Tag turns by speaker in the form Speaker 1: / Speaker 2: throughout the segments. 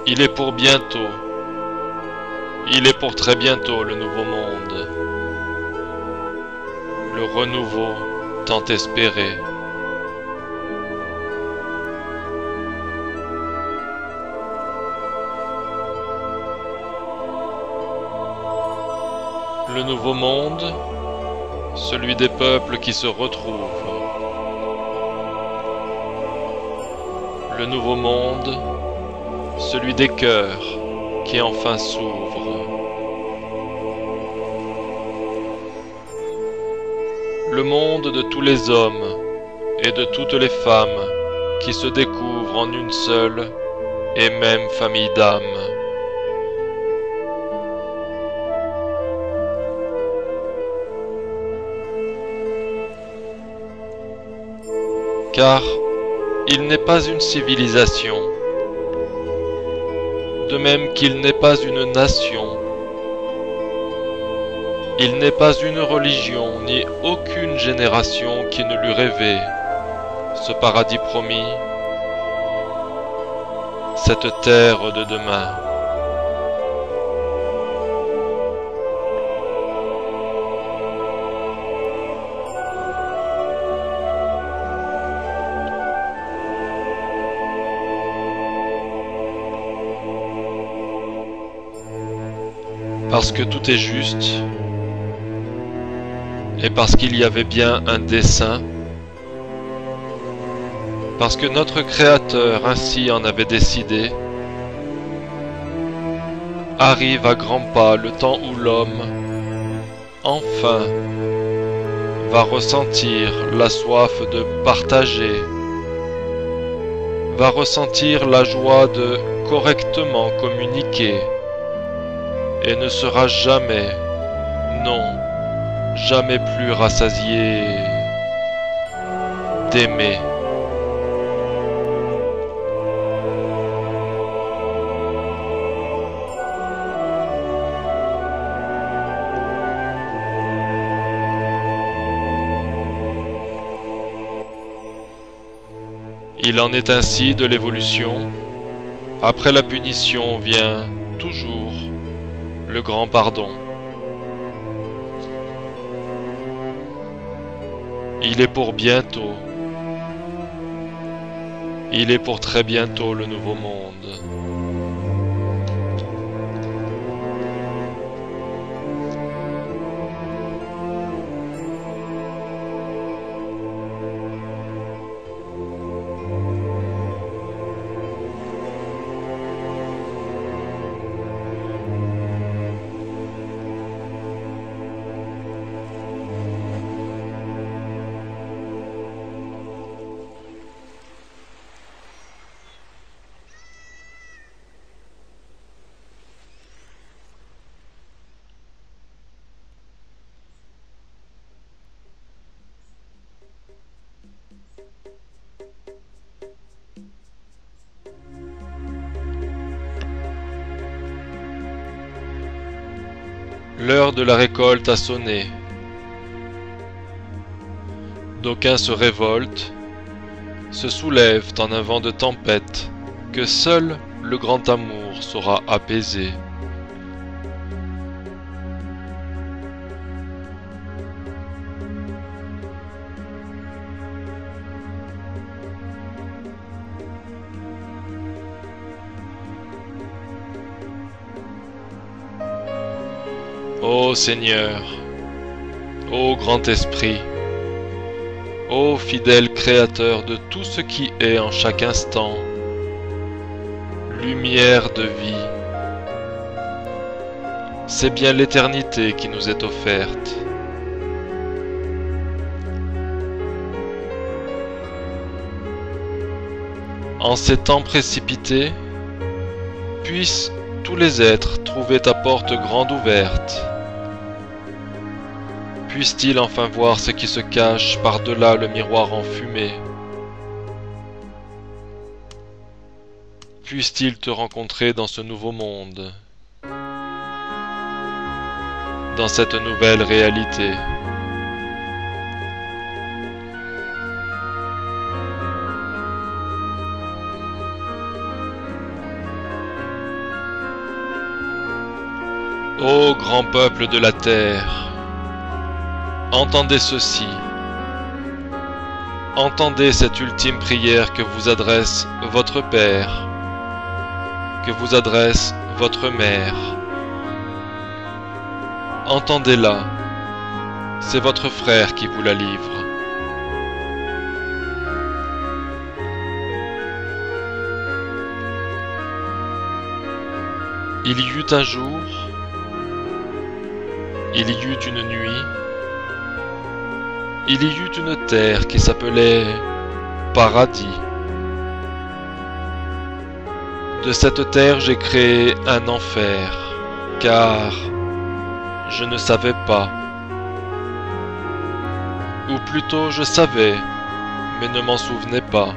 Speaker 1: Il est pour bientôt. Il est pour très bientôt le nouveau monde. Le renouveau tant espéré. Le nouveau monde, celui des peuples qui se retrouvent. Le nouveau monde, celui des cœurs qui enfin s'ouvrent. Le monde de tous les hommes et de toutes les femmes qui se découvrent en une seule et même famille d'âmes. Car il n'est pas une civilisation, de même qu'il n'est pas une nation. Il n'est pas une religion ni aucune génération qui ne lui rêvait ce paradis promis, cette terre de demain. Parce que tout est juste, et parce qu'il y avait bien un dessein, parce que notre Créateur ainsi en avait décidé, arrive à grands pas le temps où l'homme, enfin, va ressentir la soif de partager, va ressentir la joie de correctement communiquer, et ne sera jamais, non, jamais plus rassasié d'aimer. Il en est ainsi de l'évolution. Après la punition vient toujours le grand pardon. Il est pour bientôt. Il est pour très bientôt le nouveau monde. L'heure de la récolte a sonné. D'aucuns se révoltent, se soulèvent en un vent de tempête que seul le grand amour saura apaiser. Ô Seigneur, ô Grand Esprit, ô fidèle Créateur de tout ce qui est en chaque instant, lumière de vie, c'est bien l'éternité qui nous est offerte. En ces temps précipités, puissent tous les êtres trouver ta porte grande ouverte. Puisse-t-il enfin voir ce qui se cache par-delà le miroir enfumé? Puisse-t-il te rencontrer dans ce nouveau monde, dans cette nouvelle réalité? Ô grand peuple de la terre, entendez ceci. Entendez cette ultime prière que vous adresse votre Père, que vous adresse votre Mère. Entendez-la, c'est votre frère qui vous la livre. Il y eut un jour, il y eut une nuit, il y eut une terre qui s'appelait Paradis. De cette terre j'ai créé un enfer, car je ne savais pas. Ou plutôt je savais, mais ne m'en souvenais pas.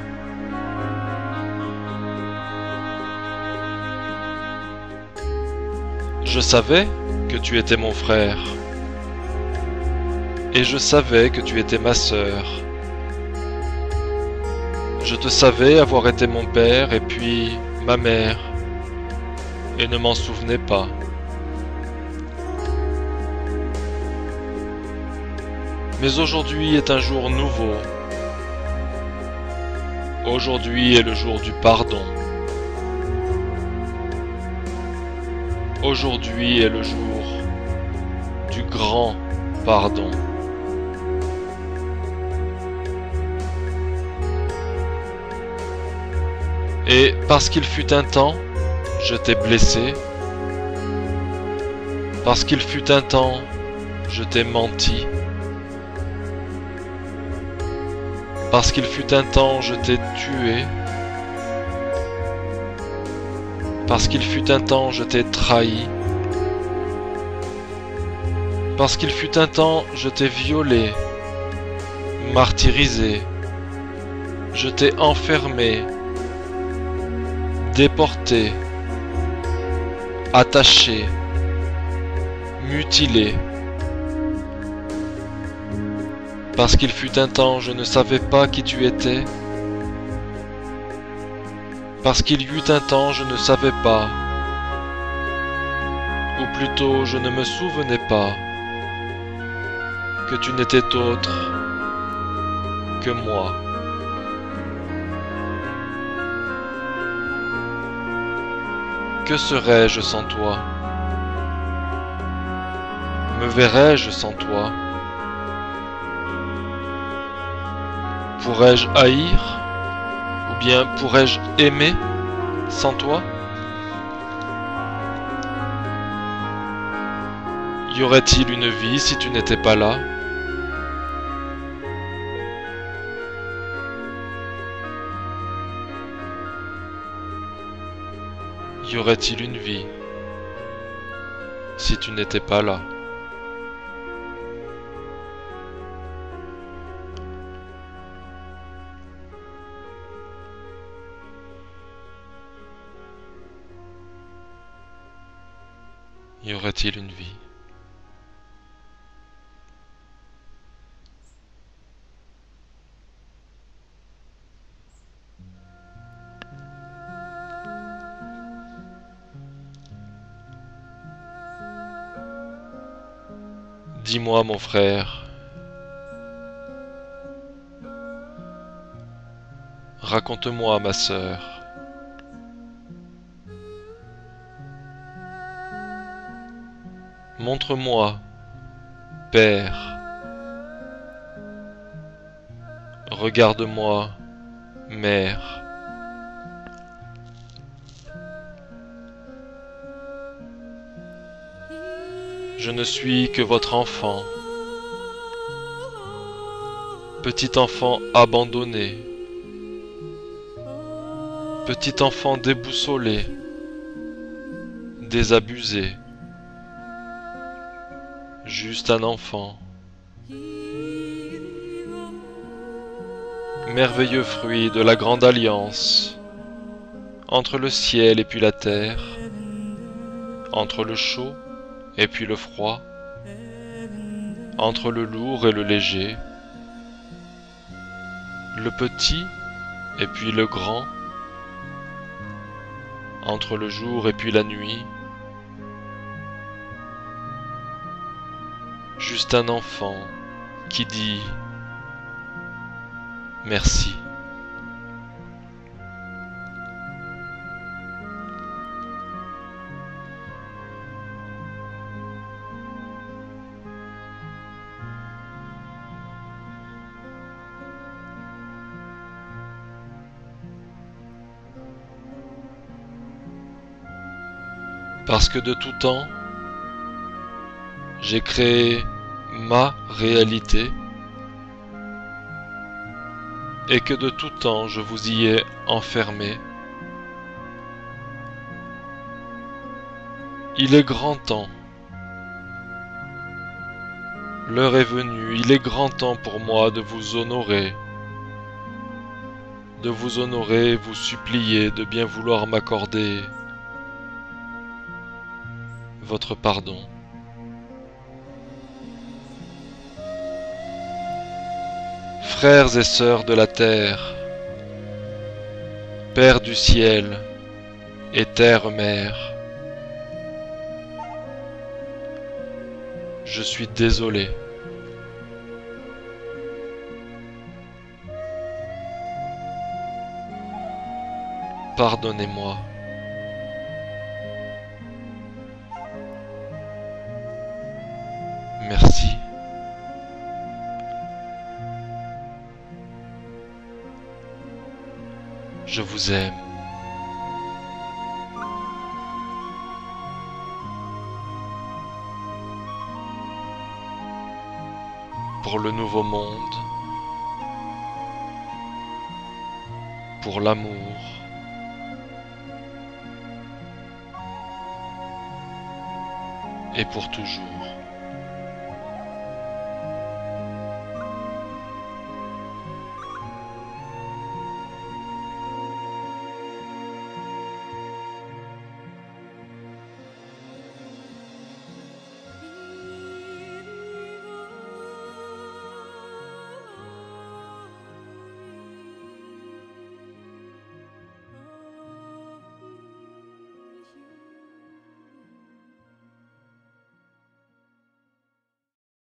Speaker 1: Je savais que tu étais mon frère. Et je savais que tu étais ma sœur. Je te savais avoir été mon père et puis ma mère, et ne m'en souvenais pas. Mais aujourd'hui est un jour nouveau. Aujourd'hui est le jour du pardon. Aujourd'hui est le jour du grand pardon. Et parce qu'il fut un temps, je t'ai blessé. Parce qu'il fut un temps, je t'ai menti. Parce qu'il fut un temps, je t'ai tué. Parce qu'il fut un temps, je t'ai trahi. Parce qu'il fut un temps, je t'ai violé, martyrisé. Je t'ai enfermé, déporté, attaché, mutilé. Parce qu'il fut un temps, je ne savais pas qui tu étais. Parce qu'il y eut un temps, je ne savais pas. Ou plutôt, je ne me souvenais pas que tu n'étais autre que moi. Que serais-je sans toi? Me verrais-je sans toi? Pourrais-je haïr? Ou bien pourrais-je aimer sans toi? Y aurait-il une vie si tu n'étais pas là? Y aurait-il une vie si tu n'étais pas là? Y aurait-il une vie? Dis-moi, mon frère, raconte-moi, ma sœur. Montre-moi, père. Regarde-moi, mère. Je ne suis que votre enfant, petit enfant abandonné, petit enfant déboussolé, désabusé, juste un enfant. Merveilleux fruit de la grande alliance, entre le ciel et puis la terre, entre le chaud et puis le froid, entre le lourd et le léger, le petit et puis le grand, entre le jour et puis la nuit, juste un enfant qui dit merci. Parce que de tout temps, j'ai créé ma réalité et que de tout temps je vous y ai enfermé. Il est grand temps. L'heure est venue, il est grand temps pour moi de vous honorer. De vous honorer et vous supplier de bien vouloir m'accorder votre pardon. Frères et sœurs de la terre, Père du ciel et terre-mère, je suis désolé. Pardonnez-moi. Merci. Je vous aime. Pour le nouveau monde, pour l'amour, et pour toujours.